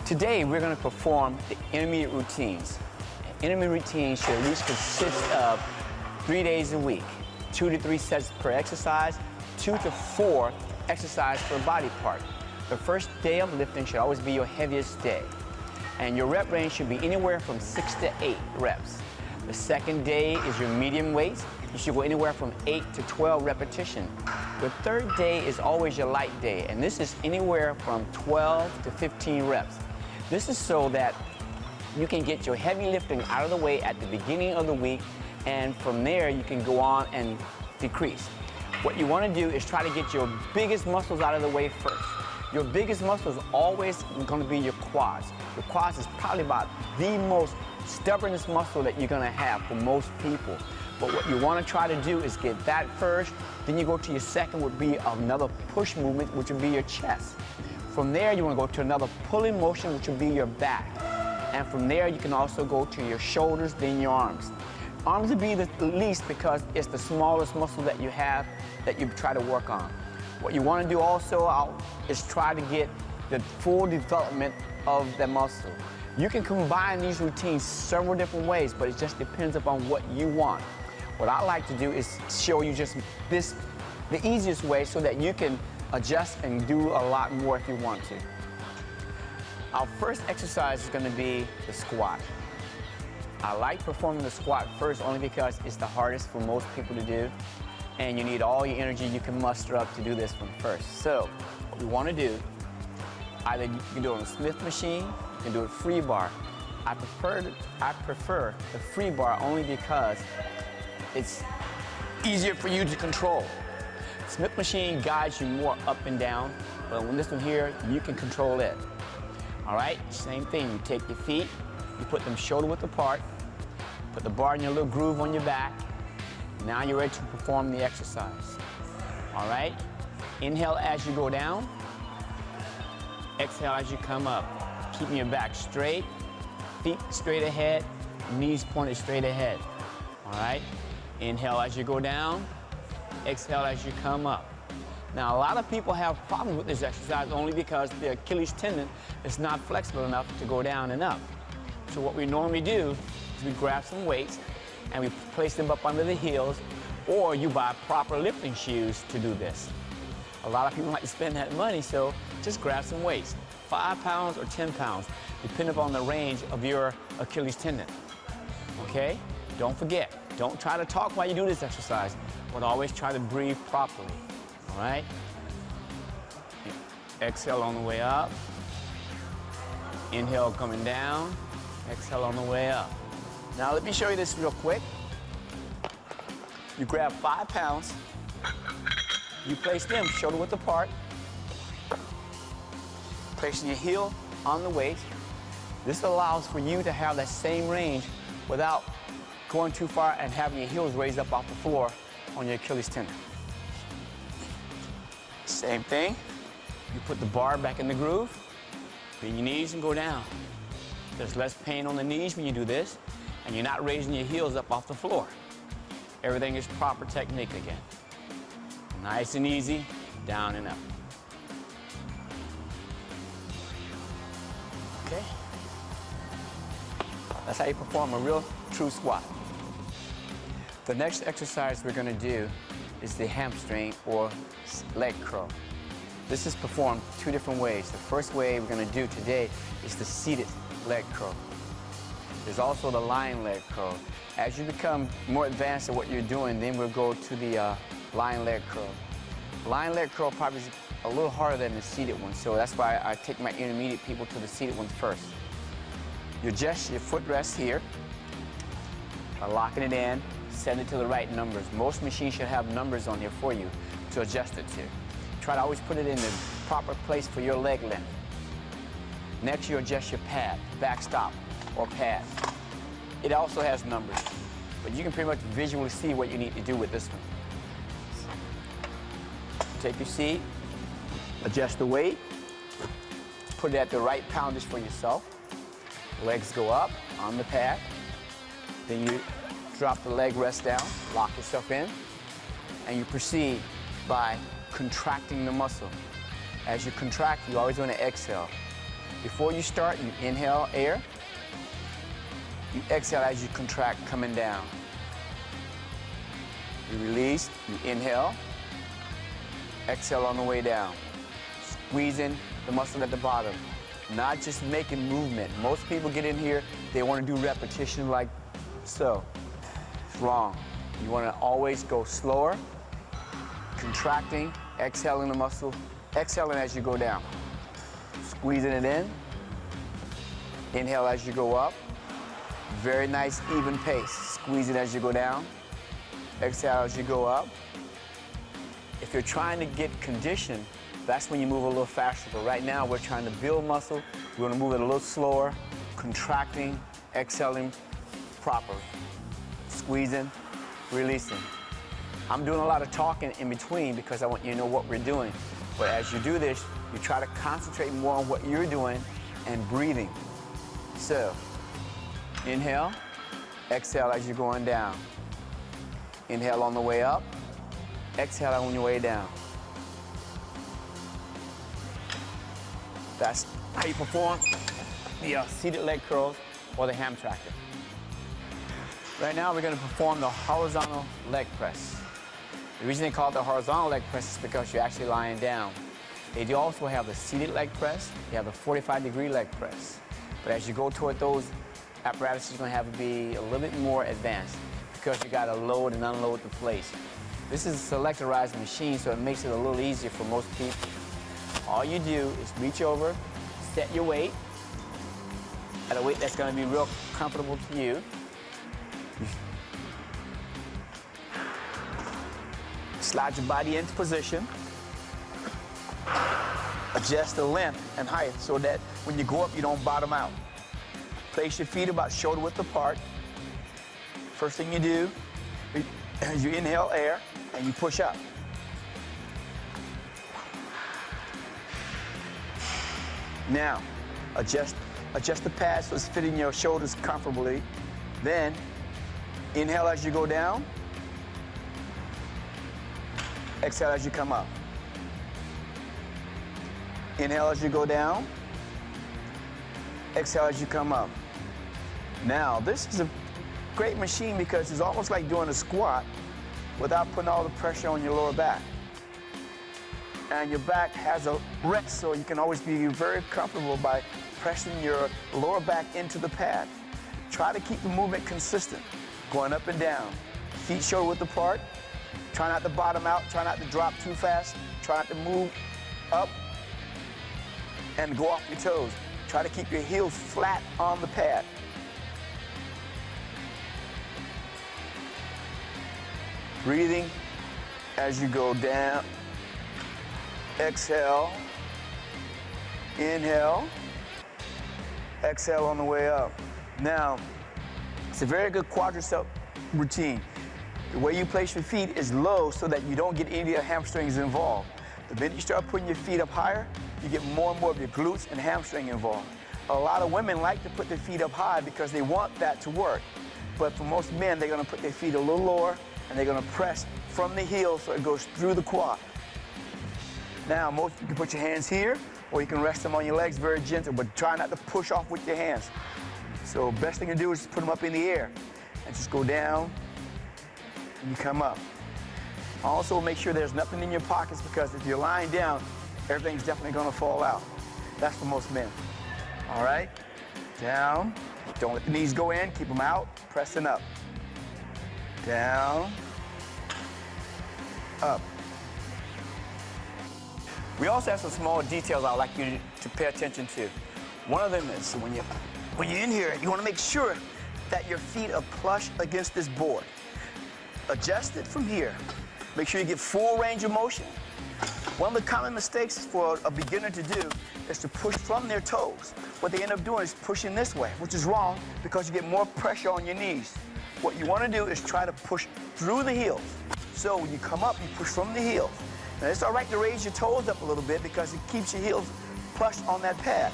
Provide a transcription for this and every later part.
Today, we're going to perform the intermediate routines. Intermediate routines should at least consist of 3 days a week, 2 to 3 sets per exercise, 2 to 4 exercises per body part. The first day of lifting should always be your heaviest day, and your rep range should be anywhere from 6 to 8 reps. The second day is your medium weights. You should go anywhere from 8 to 12 repetitions. The third day is always your light day, and this is anywhere from 12 to 15 reps. This is so that you can get your heavy lifting out of the way at the beginning of the week, and from there you can go on and decrease. What you want to do is try to get your biggest muscles out of the way first. Your biggest muscle is always going to be your quads. Your quads is probably about the most stubbornest muscle that you're going to have for most people. But what you want to try to do is get that first, then you go to your second would be another push movement, which would be your chest. From there, you want to go to another pulling motion, which will be your back. And from there, you can also go to your shoulders, then your arms. Arms would be the least because it's the smallest muscle that you have that you try to work on. What you want to do also is try to get the full development of the muscle. You can combine these routines several different ways, but it just depends upon what you want. What I like to do is show you just the easiest way so that you can adjust and do a lot more if you want to. Our first exercise is going to be the squat. I like performing the squat first only because it's the hardest for most people to do, and you need all your energy you can muster up to do this one first. So what we want to do, either you can do it on a Smith machine, you can do it free bar. I prefer the free bar only because it's easier for you to control. Smith machine guides you more up and down, but on this one here, you can control it. All right, same thing. You take your feet, you put them shoulder width apart, put the bar in your little groove on your back. Now you're ready to perform the exercise. All right, inhale as you go down, exhale as you come up. Keeping your back straight, feet straight ahead, knees pointed straight ahead. All right, inhale as you go down, exhale as you come up. Now, a lot of people have problems with this exercise only because their Achilles tendon is not flexible enough to go down and up. So what we normally do is we grab some weights and we place them up under the heels, or you buy proper lifting shoes to do this. A lot of people like to spend that money, so just grab some weights, 5 pounds or 10 pounds, depending upon the range of your Achilles tendon. Okay? Don't forget, don't try to talk while you do this exercise, but always try to breathe properly. All right? Exhale on the way up. Inhale coming down. Exhale on the way up. Now let me show you this real quick. You grab 5 pounds. You place them shoulder width apart. Placing your heel on the waist. This allows for you to have that same range without going too far and having your heels raised up off the floor on your Achilles tendon. Same thing. You put the bar back in the groove, bend your knees and go down. There's less pain on the knees when you do this, and you're not raising your heels up off the floor. Everything is proper technique again. Nice and easy, down and up. Okay? That's how you perform a real true squat. The next exercise we're going to do is the hamstring or leg curl. This is performed 2 different ways. The first way we're going to do today is the seated leg curl. There's also the lying leg curl. As you become more advanced at what you're doing, then we'll go to the lying leg curl. Lying leg curl probably is a little harder than the seated one, so that's why I take my intermediate people to the seated one first. You adjust your footrest here by locking it in, set it to the right numbers. Most machines should have numbers on here for you to adjust it to. Try to always put it in the proper place for your leg length. Next, you adjust your pad, backstop or pad. It also has numbers, but you can pretty much visually see what you need to do with this one. Take your seat, adjust the weight, put it at the right poundage for yourself. Legs go up on the pad. Then you drop the leg rest down, lock yourself in, and you proceed by contracting the muscle. As you contract, you always want to exhale. Before you start, you inhale air. You exhale as you contract, coming down. You release, you inhale. Exhale on the way down. Squeezing the muscle at the bottom. Not just making movement. Most people get in here, they want to do repetition like so. It's wrong. You want to always go slower, contracting, exhaling the muscle, exhaling as you go down. Squeezing it in. Inhale as you go up. Very nice, even pace. Squeeze it as you go down. Exhale as you go up. If you're trying to get conditioned, that's when you move a little faster. But right now, we're trying to build muscle. We're going to move it a little slower, contracting, exhaling properly. Squeezing, releasing. I'm doing a lot of talking in between because I want you to know what we're doing. But as you do this, you try to concentrate more on what you're doing and breathing. So, inhale, exhale as you're going down. Inhale on the way up, exhale on your way down. That's how you perform the seated leg curls or the ham tracker. Right now, we're going to perform the horizontal leg press. The reason they call it the horizontal leg press is because you're actually lying down. They do also have the seated leg press. They have the 45-degree leg press. But as you go toward those apparatuses, you're going to have to be a little bit more advanced because you got to load and unload the plates. This is a selectorized machine, so it makes it a little easier for most people. All you do is reach over, set your weight at a weight that's going to be real comfortable to you. Slide your body into position. Adjust the length and height so that when you go up, you don't bottom out. Place your feet about shoulder width apart. First thing you do is you inhale air and you push up. Now, adjust the pad so it's fitting your shoulders comfortably. Then, inhale as you go down. Exhale as you come up. Inhale as you go down. Exhale as you come up. Now, this is a great machine because it's almost like doing a squat without putting all the pressure on your lower back. And your back has a rest, so you can always be very comfortable by pressing your lower back into the pad. Try to keep the movement consistent, going up and down. Feet shoulder width apart. Try not to bottom out. Try not to drop too fast. Try not to move up and go off your toes. Try to keep your heels flat on the pad. Breathing as you go down. Exhale. Inhale. Exhale on the way up. Now, it's a very good quadricep routine. The way you place your feet is low so that you don't get any of your hamstrings involved. The minute you start putting your feet up higher, you get more and more of your glutes and hamstring involved. A lot of women like to put their feet up high because they want that to work. But for most men, they're going to put their feet a little lower and they're going to press from the heel so it goes through the quad. Now, you can put your hands here or you can rest them on your legs very gentle, but try not to push off with your hands. So best thing to do is just put them up in the air and just go down and you come up. Also, make sure there's nothing in your pockets because if you're lying down, everything's definitely going to fall out. That's for most men. All right, down. Don't let the knees go in, keep them out, pressing up. Down, up. We also have some small details I'd like you to pay attention to. One of them is when you're in here, you want to make sure that your feet are plush against this board. Adjust it from here. Make sure you get full range of motion. One of the common mistakes for a beginner to do is to push from their toes. What they end up doing is pushing this way, which is wrong because you get more pressure on your knees. What you want to do is try to push through the heels. So when you come up, you push from the heels. Now it's all right to raise your toes up a little bit because it keeps your heels plush on that pad.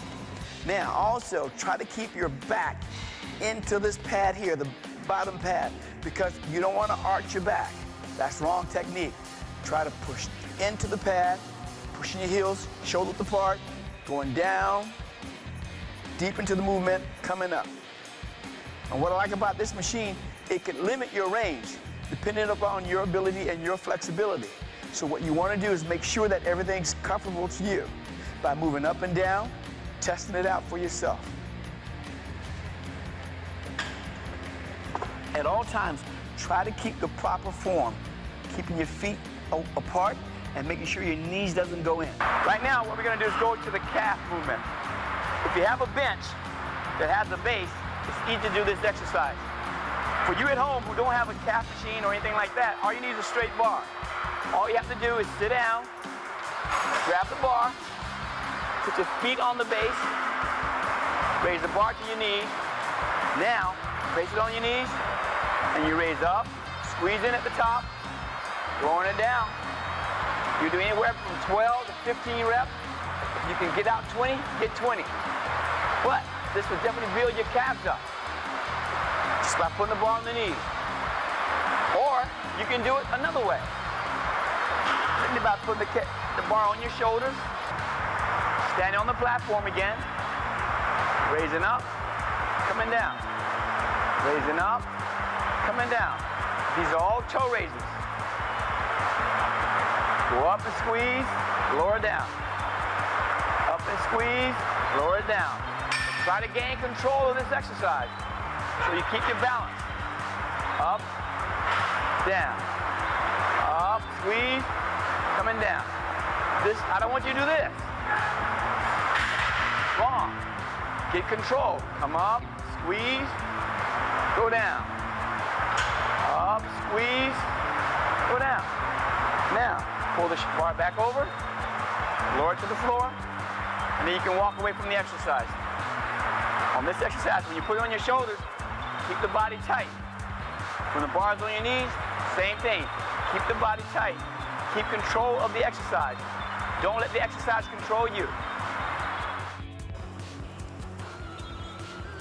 Now also try to keep your back into this pad here, the bottom pad, because you don't want to arch your back. That's wrong technique. Try to push into the pad, pushing your heels, shoulder width apart, going down, deep into the movement, coming up. And what I like about this machine, it can limit your range depending upon your ability and your flexibility. So what you want to do is make sure that everything's comfortable to you by moving up and down, testing it out for yourself. At all times, try to keep the proper form, keeping your feet apart and making sure your knees doesn't go in. Right now, what we're going to do is go to the calf movement. If you have a bench that has a base, it's easy to do this exercise. For you at home who don't have a calf machine or anything like that, all you need is a straight bar. All you have to do is sit down, grab the bar, put your feet on the base, raise the bar to your knees. Now, place it on your knees, and you raise up, squeeze in at the top, lowering it down. You do anywhere from 12 to 15 reps. If you can get out 20, get 20. But this will definitely build your calves up just by putting the bar on the knees. Or you can do it another way. Think about putting the bar on your shoulders, standing on the platform again, raising up, coming down, raising up, coming down. These are all toe raises. Go up and squeeze, lower down. Up and squeeze, lower it down. Try to gain control of this exercise so you keep your balance. Up, down. Up, squeeze, coming down. This, I don't want you to do this. Long. Get control. Come up, squeeze, go down. Up, squeeze, go down. Now, pull the bar back over, lower it to the floor, and then you can walk away from the exercise. On this exercise, when you put it on your shoulders, keep the body tight. When the bar's on your knees, same thing. Keep the body tight. Keep control of the exercise. Don't let the exercise control you.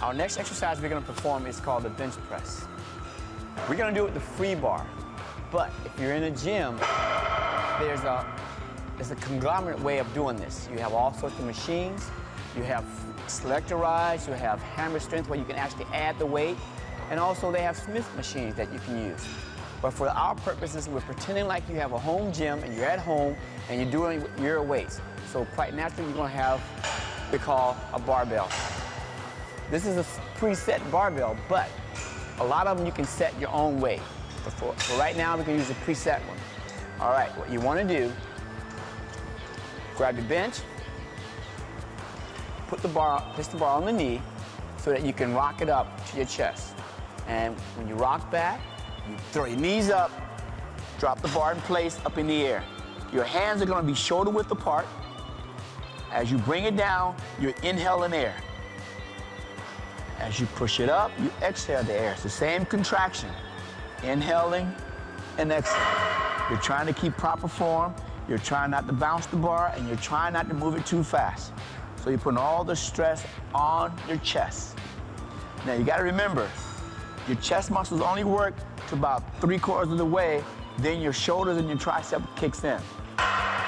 Our next exercise we're going to perform is called the bench press. We're going to do it with the free bar. But if you're in a gym, there's a conglomerate way of doing this. You have all sorts of machines. You have selector rides. You have hammer strength where you can actually add the weight. And also they have Smith machines that you can use. But for our purposes, we're pretending like you have a home gym and you're at home and you're doing your weights. So quite naturally, you're going to have what we call a barbell. This is a preset barbell, but a lot of them you can set your own weight. But for right now, we can use a preset one. All right, what you want to do, grab your bench, place the bar on the knee so that you can rock it up to your chest. And when you rock back, you throw your knees up, drop the bar in place up in the air. Your hands are going to be shoulder width apart. As you bring it down, you're inhaling air. As you push it up, you exhale the air. It's the same contraction. Inhaling and exhaling. You're trying to keep proper form. You're trying not to bounce the bar, and you're trying not to move it too fast. So you're putting all the stress on your chest. Now you got to remember, your chest muscles only work to about 3/4 of the way, then your shoulders and your tricep kicks in.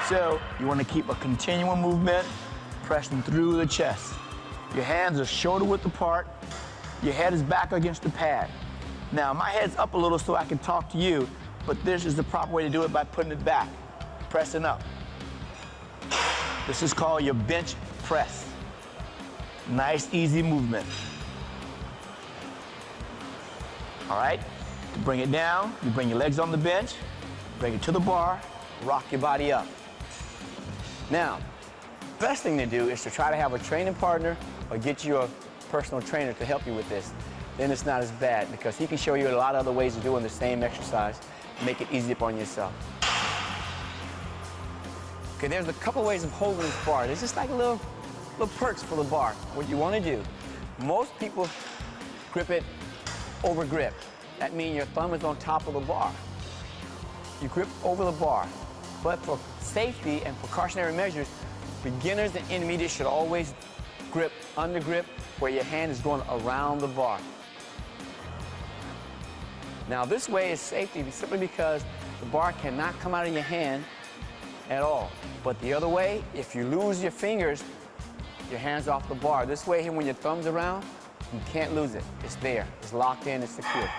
So you want to keep a continual movement, pressing through the chest. Your hands are shoulder width apart. Your head is back against the pad. Now, my head's up a little so I can talk to you, but this is the proper way to do it by putting it back, pressing up. This is called your bench press. Nice, easy movement. All right, to bring it down, you bring your legs on the bench, bring it to the bar, rock your body up. Now, best thing to do is to try to have a training partner or get you a personal trainer to help you with this. Then it's not as bad because he can show you a lot of other ways of doing the same exercise, make it easy upon yourself. Okay, there's a couple ways of holding this bar. There's just like little perks for the bar. What you want to do, most people grip it over grip. That means your thumb is on top of the bar. You grip over the bar. But for safety and precautionary measures, beginners and intermediates should always grip under grip where your hand is going around the bar. Now this way is safety simply because the bar cannot come out of your hand at all. But the other way, if you lose your fingers your hands off the bar. This way here, when your thumb's around, you can't lose it. It's there. It's locked in. It's secure.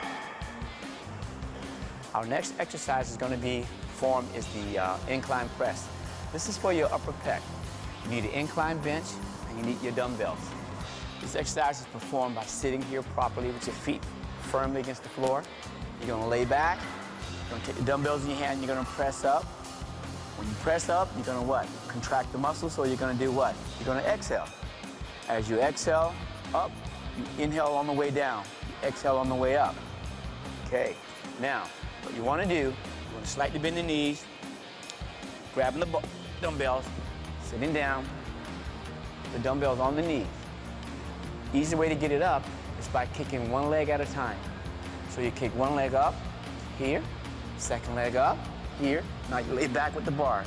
Our next exercise is going to be formed is the incline press. This is for your upper pec. You need an incline bench and you need your dumbbells. This exercise is performed by sitting here properly with your feet firmly against the floor. You're going to lay back. You're going to take the dumbbells in your hand. You're going to press up. When you press up, you're going to what? Contract the muscles. So you're going to do what? You're going to exhale. As you exhale up, you inhale on the way down. You exhale on the way up. Okay. Now, what you want to do, you want to slightly bend the knees, grabbing the dumbbells, sitting down, the dumbbells on the knees. Easy way to get it up is by kicking one leg at a time. So you kick one leg up, here, second leg up, here. Now you lay back with the bar.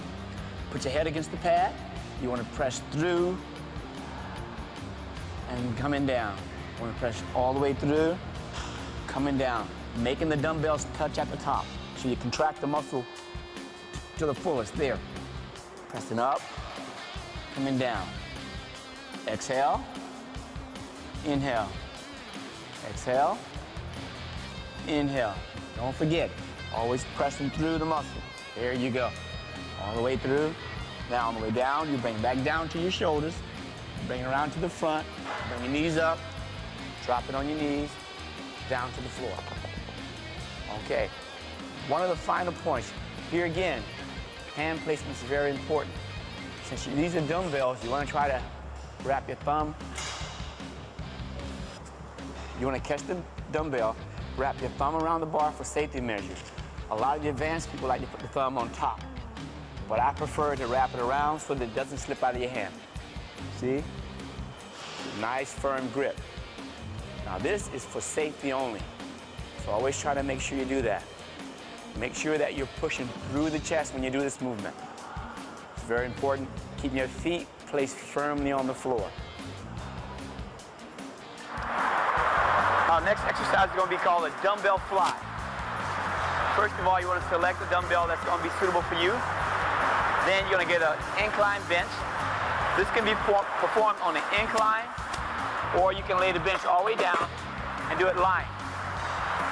Put your head against the pad. You want to press through and coming down. You want to press all the way through, coming down. Making the dumbbells touch at the top. So you contract the muscle to the fullest, there. Pressing up, coming down. Exhale, inhale. Exhale, inhale. Don't forget, always pressing through the muscle. There you go. All the way through. Now on the way down, you bring back down to your shoulders. Bring it around to the front. Bring your knees up. Drop it on your knees. Down to the floor. Okay. One of the final points. Here again, hand placement is very important. Since these are dumbbells, you want to try to wrap your thumb. You want to catch the dumbbell, wrap your thumb around the bar for safety measures. A lot of the advanced people like to put the thumb on top, but I prefer to wrap it around so that it doesn't slip out of your hand. See? Nice firm grip. Now this is for safety only, so always try to make sure you do that. Make sure that you're pushing through the chest when you do this movement. It's very important, keeping your feet placed firmly on the floor. Our next exercise is going to be called a dumbbell fly. First of all, you want to select a dumbbell that's going to be suitable for you. Then you're going to get an incline bench. This can be performed on an incline, or you can lay the bench all the way down and do it lying.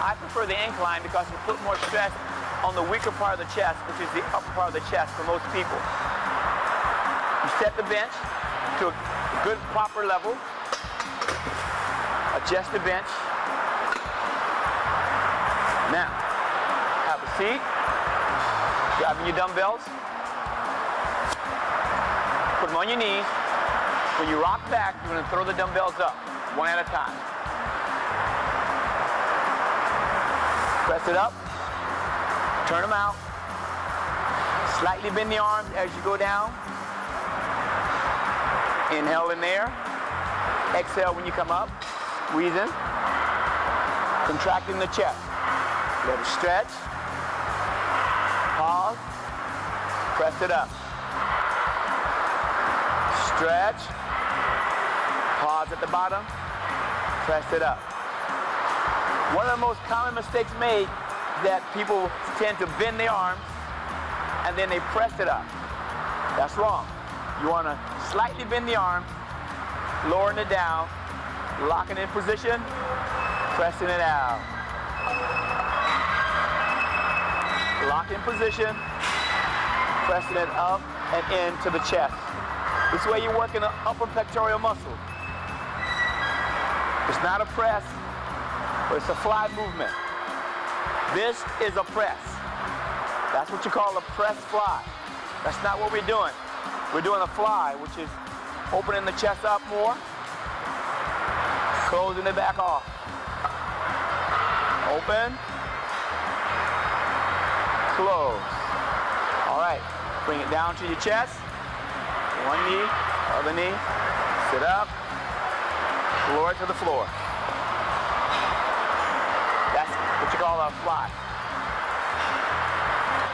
I prefer the incline because you put more stress on the weaker part of the chest, which is the upper part of the chest for most people. You set the bench to a good, proper level. Adjust the bench. Now, have a seat. Grabbing your dumbbells. Put them on your knees. When you rock back, you're going to throw the dumbbells up, one at a time. Press it up. Turn them out. Slightly bend the arms as you go down. Inhale in there. Exhale when you come up. Squeezing. Contracting the chest. Let it stretch. Pause. Press it up. Stretch. Pause at the bottom. Press it up. One of the most common mistakes made is that people tend to bend the arms and then they press it up. That's wrong. You want to slightly bend the arm, lowering it down, locking in position, pressing it out. Lock in position, pressing it up and into the chest. This way you're working the upper pectoral muscle. It's not a press, but it's a fly movement. This is a press. That's what you call a press fly. That's not what we're doing. We're doing a fly, which is opening the chest up more, closing it back off. Open, close. All right, bring it down to your chest. One knee, other knee, sit up, lower it to the floor. That's what you call a fly.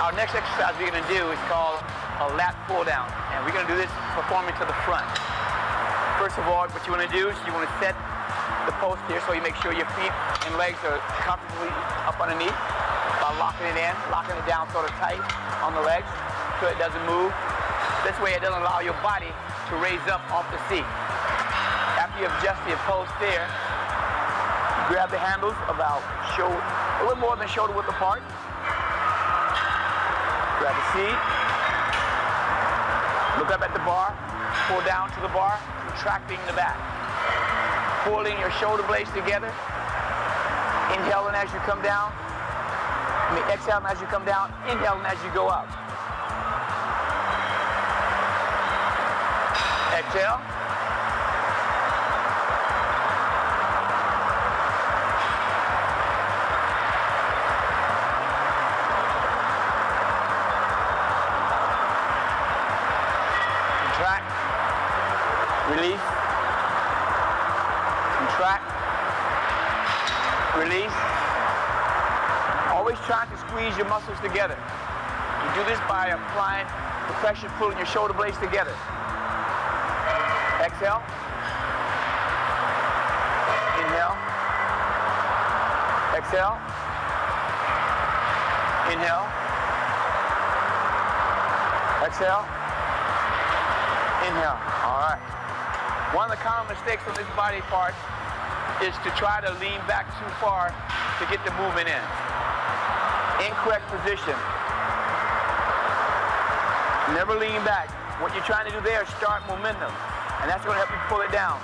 Our next exercise we're going to do is called a lat pull down, and we're going to do this performing to the front. First of all, what you want to do is you want to set the post here so you make sure your feet and legs are comfortably up underneath by locking it in, locking it down sort of tight on the legs so it doesn't move. This way it doesn't allow your body to to raise up off the seat. After you adjust the post there, you grab the handles about shoulder, a little more than shoulder width apart. Grab the seat. Look up at the bar. Pull down to the bar, contracting the back. Pulling your shoulder blades together. Inhaling as you come down. Exhaling as you come down. Inhaling as you go up. Exhale. Contract. Release. Contract. Release. Always trying to squeeze your muscles together. You do this by applying the pressure, pulling your shoulder blades together. Exhale. Inhale. Exhale. Inhale. Exhale. Inhale. All right. One of the common mistakes on this body part is to try to lean back too far to get the movement in. Incorrect position. Never lean back. What you're trying to do there is start momentum. And that's going to help you pull it down.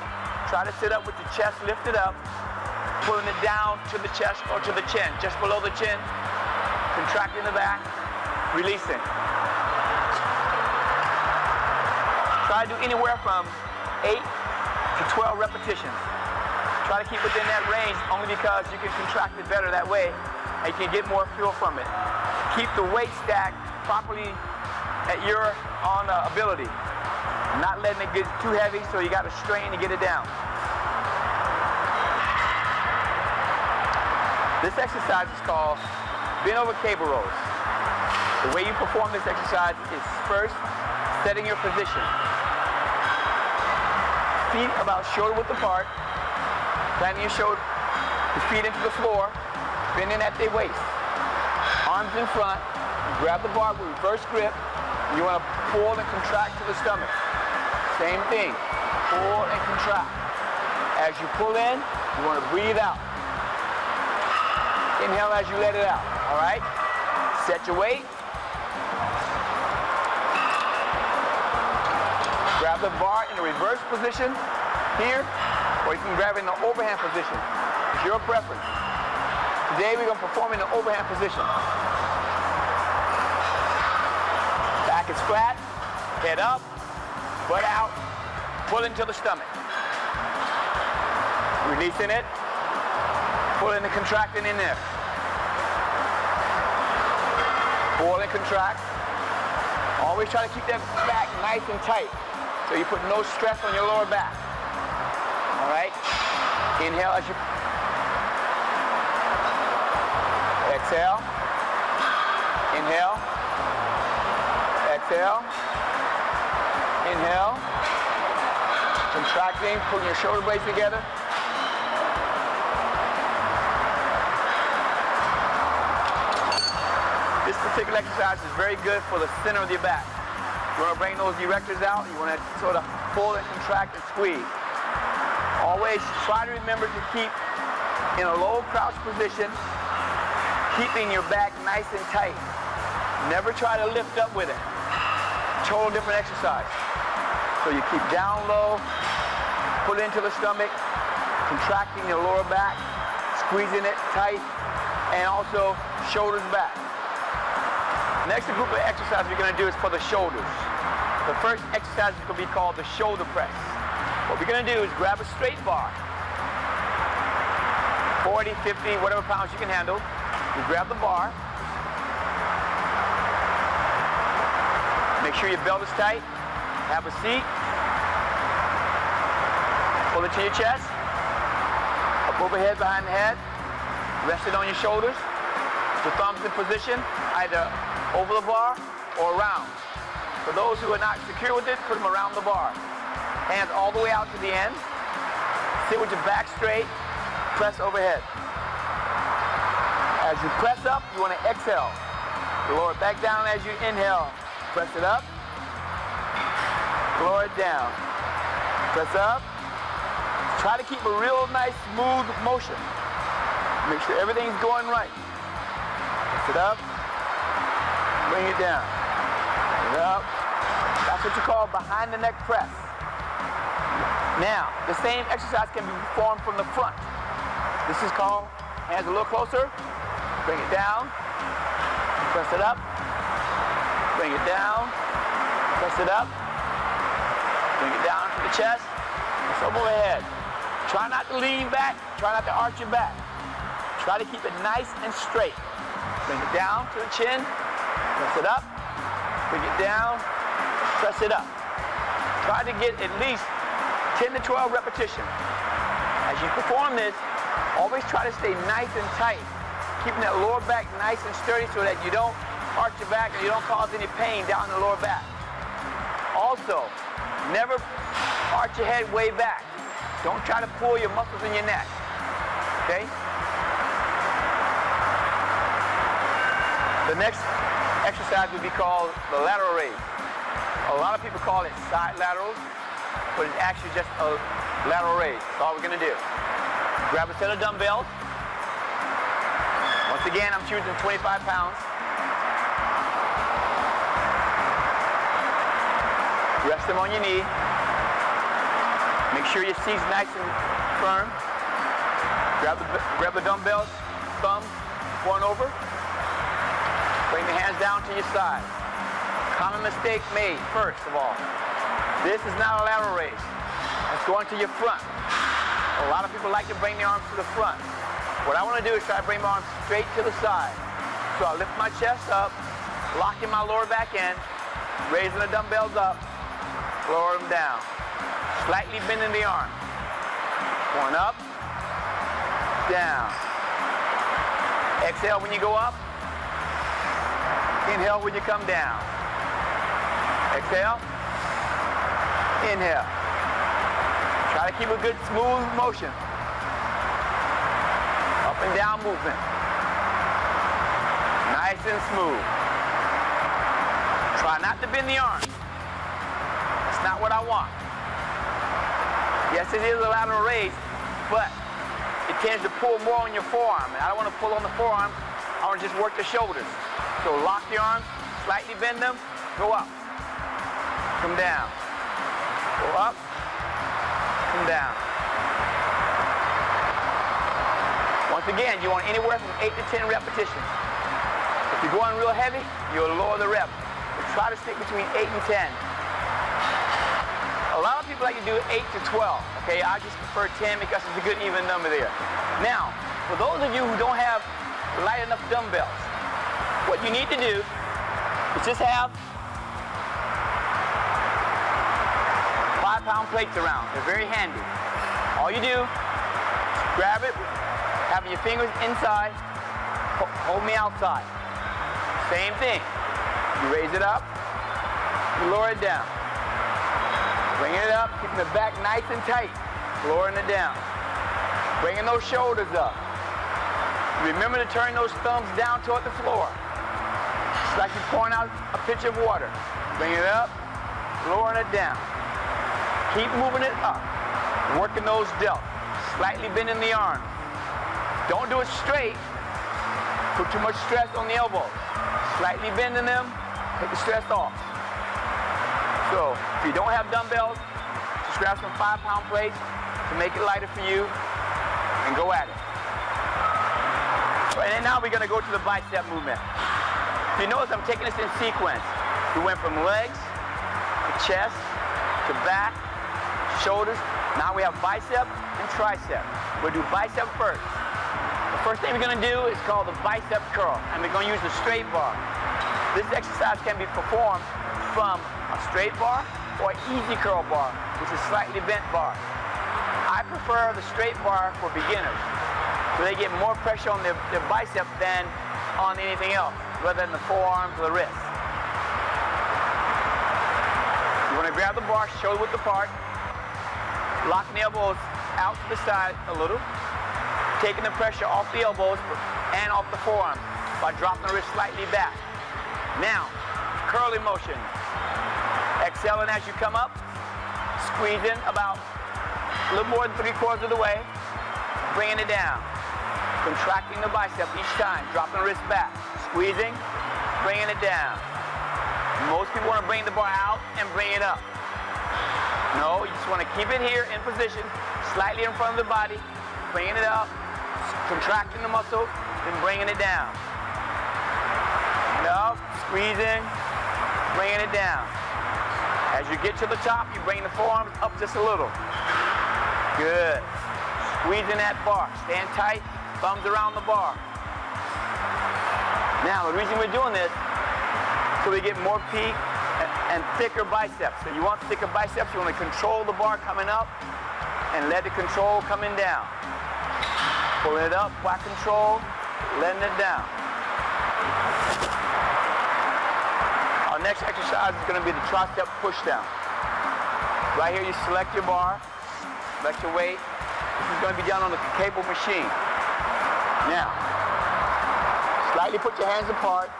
Try to sit up with your chest lifted up, pulling it down to the chest or to the chin, just below the chin, contracting the back, releasing. Try to do anywhere from 8 to 12 repetitions. Try to keep within that range only because you can contract it better that way and you can get more fuel from it. Keep the weight stacked properly at your ability. Not letting it get too heavy, so you got to strain to get it down. This exercise is called bent over cable rows. The way you perform this exercise is first setting your position. Feet about shoulder width apart, planting your feet into the floor, bending at their waist. Arms in front, grab the bar with reverse grip. You want to pull and contract to the stomach. Same thing, pull and contract. As you pull in, you want to breathe out. Inhale as you let it out, all right? Set your weight. Grab the bar in the reverse position here, or you can grab it in the overhand position. It's your preference. Today we're going to perform in the overhand position. Back is flat, head up, butt out, pull into the stomach. Releasing it, pulling and contracting in there. Pull and contract. Always try to keep that back nice and tight so you put no stress on your lower back. All right? Inhale as you... Exhale. Inhale. Exhale. Inhale. Contracting, pulling your shoulder blades together. This particular exercise is very good for the center of your back. You want to bring those erectors out. You want to sort of pull and contract and squeeze. Always try to remember to keep in a low crouch position, keeping your back nice and tight. Never try to lift up with it. Total different exercise. So you keep down low, pull into the stomach, contracting your lower back, squeezing it tight, and also shoulders back. Next group of exercises we're going to do is for the shoulders. The first exercise is going to be called the shoulder press. What we're going to do is grab a straight bar, 40, 50, whatever pounds you can handle. You grab the bar. Make sure your belt is tight. Have a seat. Pull it to your chest. Up overhead behind the head. Rest it on your shoulders. Put your thumbs in position, either over the bar or around. For those who are not secure with it, put them around the bar. Hands all the way out to the end. Sit with your back straight. Press overhead. As you press up, you want to exhale. Lower it back down as you inhale. Press it up. Lower it down. Press up. Try to keep a real nice, smooth motion. Make sure everything's going right. Press it up. Bring it down. Bring it up. That's what you call behind the neck press. Now, the same exercise can be performed from the front. This is called, hands a little closer. Bring it down. Press it up. Bring it down. Press it up. Bring it down to the chest. Press up overhead. Try not to lean back. Try not to arch your back. Try to keep it nice and straight. Bring it down to the chin. Press it up. Bring it down. Press it up. Try to get at least 10 to 12 repetitions. As you perform this, always try to stay nice and tight, keeping that lower back nice and sturdy so that you don't arch your back and you don't cause any pain down the lower back. Also, never arch your head way back. Don't try to pull your muscles in your neck, okay? The next exercise would be called the lateral raise. A lot of people call it side laterals, but it's actually just a lateral raise. That's all we're gonna do. Grab a set of dumbbells. Once again, I'm choosing 25 pounds. Rest them on your knee. Make sure your seat's nice and firm. Grab the dumbbells, thumb, one over. Bring the hands down to your side. Common mistake made, first of all. This is not a lateral raise. It's going to your front. A lot of people like to bring the arms to the front. What I want to do is try to bring my arms straight to the side. So I lift my chest up, locking my lower back in, raising the dumbbells up, lower them down. Slightly bending the arm. Going up, down. Exhale when you go up. Inhale when you come down. Exhale. Inhale. Try to keep a good smooth motion. Up and down movement. Nice and smooth. Try not to bend the arm. That's not what I want. Yes, it is a lateral raise, but it tends to pull more on your forearm. And I don't want to pull on the forearm. I want to just work the shoulders. So lock the arms, slightly bend them, go up, come down, go up, come down. Once again, you want anywhere from 8 to 10 repetitions. If you're going real heavy, you'll lower the rep. But try to stick between 8 and 10. A lot of people like to do 8 to 12. Okay, I just prefer 10 because it's a good even number there. Now, for those of you who don't have light enough dumbbells, what you need to do is just have 5-pound plates around. They're very handy. All you do, grab it, having your fingers inside, hold me outside. Same thing. You raise it up, you lower it down. Bringing it up, keeping the back nice and tight, lowering it down. Bringing those shoulders up. Remember to turn those thumbs down toward the floor. It's like you're pouring out a pitcher of water. Bring it up, lowering it down. Keep moving it up. Working those delts. Slightly bending the arms. Don't do it straight. Put too much stress on the elbows. Slightly bending them, take the stress off. So, if you don't have dumbbells, just grab some 5-pound plates to make it lighter for you and go at it. And then now we're going to go to the bicep movement. If you notice, I'm taking this in sequence. We went from legs to chest to back, shoulders. Now we have bicep and tricep. We'll do bicep first. The first thing we're going to do is called the bicep curl, and we're going to use the straight bar. This exercise can be performed from a straight bar or an easy curl bar, which is slightly bent bar. I prefer the straight bar for beginners, so they get more pressure on their bicep than on anything else, whether in the forearms or the wrists. You want to grab the bar shoulder width apart, locking the elbows out to the side a little, taking the pressure off the elbows and off the forearms by dropping the wrist slightly back. Now, curling motion. Exhaling as you come up. Squeezing about a little more than 3/4 of the way. Bringing it down. Contracting the bicep each time. Dropping the wrist back. Squeezing. Bringing it down. Most people want to bring the bar out and bring it up. No, you just want to keep it here in position, slightly in front of the body, bringing it up, contracting the muscle, then bringing it down. Up, squeezing, bringing it down. As you get to the top, you bring the forearms up just a little. Good. Squeezing that bar. Stand tight, thumbs around the bar. Now, the reason we're doing this, so we get more peak and thicker biceps. So you want thicker biceps, you want to control the bar coming up and let it control coming down. Pulling it up, by control, letting it down. Our next exercise is going to be the tricep push down. Right here you select your bar, select your weight. This is going to be done on the cable machine. Now, slightly put your hands apart,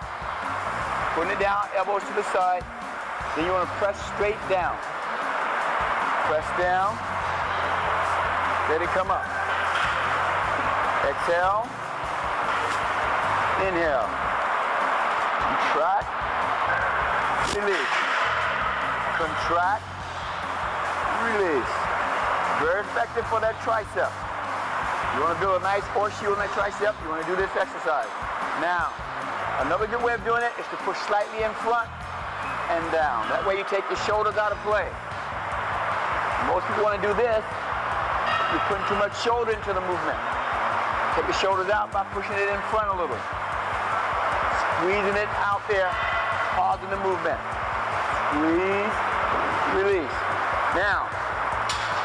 putting it down, elbows to the side. Then you want to press straight down. Press down. Let it come up. Exhale. Inhale. Contract. Release. Contract. Release. Very effective for that tricep. You want to build a nice horseshoe on that tricep, you want to do this exercise. Now, another good way of doing it is to push slightly in front and down. That way you take your shoulders out of play. Most people want to do this. You're putting too much shoulder into the movement. Take your shoulders out by pushing it in front a little. Squeezing it out there, pausing the movement. Squeeze, release. Now,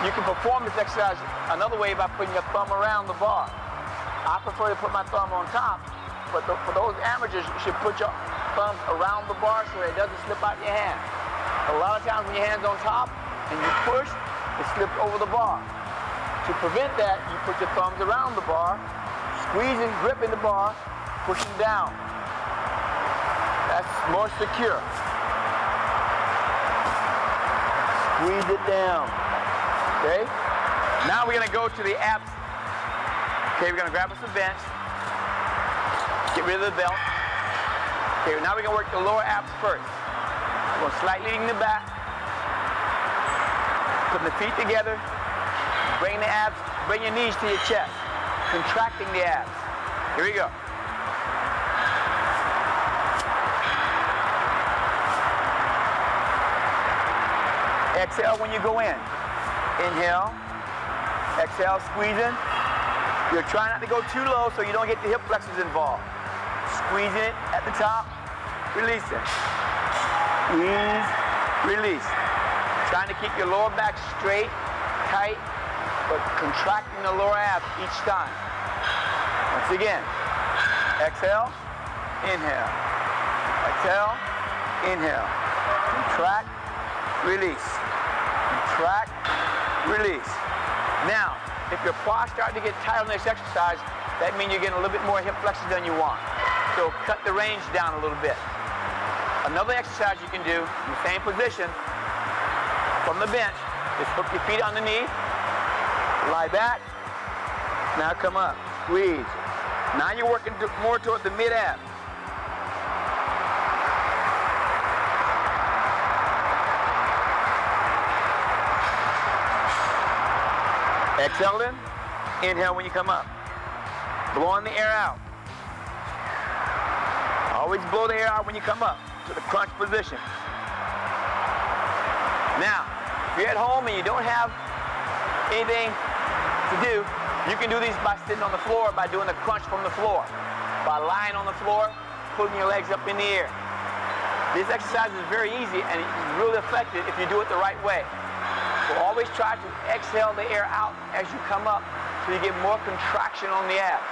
you can perform this exercise another way by putting your thumb around the bar. I prefer to put my thumb on top, but for those amateurs, you should put your thumbs around the bar so it doesn't slip out your hand. A lot of times when your hand's on top and you push, it slips over the bar. To prevent that, you put your thumbs around the bar, squeezing, gripping the bar, pushing down. That's more secure. Squeeze it down. Okay? Now we're going to go to the abs. Okay, we're going to grab us a bench. Get rid of the belt. Okay, now we're going to work the lower abs first. We're going to slightly lean the back. Put the feet together. Bring the abs, bring your knees to your chest. Contracting the abs. Here we go. Exhale when you go in. Inhale. Exhale, squeezing. You're trying not to go too low so you don't get the hip flexors involved. Squeezing it at the top. Release it. Squeeze. Release. Trying to keep your lower back straight, tight, but contracting the lower abs each time. Once again. Exhale. Inhale. Exhale. Inhale. Contract. Release. Contract. Release. Now, if your quads start to get tight on this exercise, that means you're getting a little bit more hip flexors than you want. So cut the range down a little bit. Another exercise you can do in the same position from the bench is hook your feet underneath, lie back, now come up, squeeze. Now you're working more toward the mid-ab. Exhale in, inhale when you come up. Blowing the air out. Always blow the air out when you come up to the crunch position. Now, if you're at home and you don't have anything to do, you can do these by sitting on the floor, by doing the crunch from the floor. By lying on the floor, putting your legs up in the air. This exercise is very easy and it's really effective if you do it the right way. So always try to exhale the air out as you come up so you get more contraction on the abs.